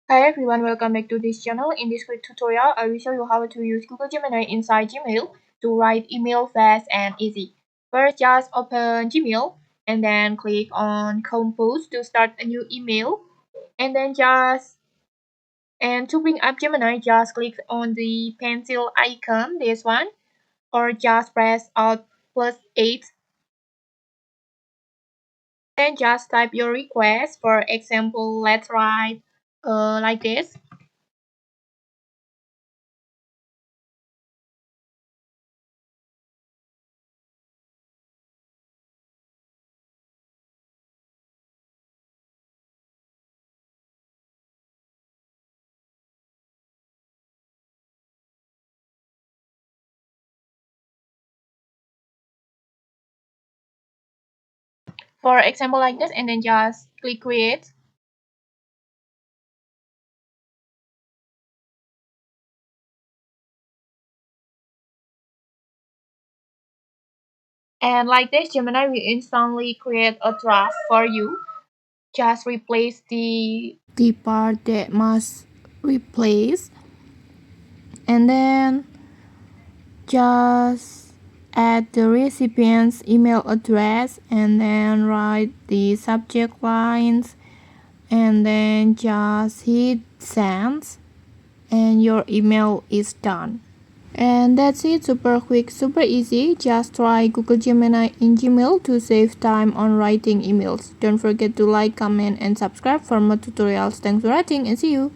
Hi everyone, welcome back to this channel. In this quick tutorial, I will show you how to use Google Gemini inside Gmail to write email fast and easy. First, just open Gmail and then click on Compose to start a new email. And to bring up Gemini, just click on the pencil icon, this one, or just press Alt +8. Then just type your request. For example, let's write like this. For example like this, and then just click create. And like this, Gemini will instantly create a draft for you. Just replace the part that must replace, and then just add the recipient's email address, and then write the subject lines, and then just hit send, and your email is done. And that's it, super quick, super easy. Just try Google Gemini in Gmail to save time on writing emails. Don't forget to like, comment, and subscribe for more tutorials. Thanks for watching and see you.